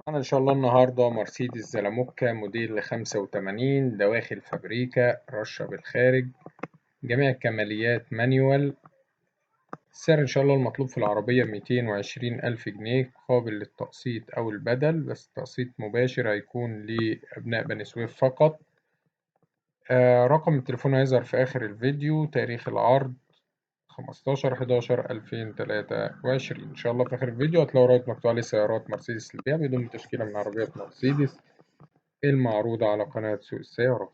أنا إن شاء الله النهاردة مرسيدس زلموكا موديل 85 دواخل فابريكا رشة بالخارج، جميع الكماليات مانيوال. السعر إن شاء الله المطلوب في العربية 220,000 جنيه، قابل للتقسيط أو البدل، بس تقسيط مباشر هيكون لأبناء بني سويف فقط. رقم التليفون هيظهر في آخر الفيديو. تاريخ العرض 15/11/2023. إن شاء الله في آخر الفيديو هتلاقوا رابط مكتوب عليه سيارات مرسيدس للبيع بدون تشكيلة من عربيات مرسيدس المعروضة على قناة سوق السيارات.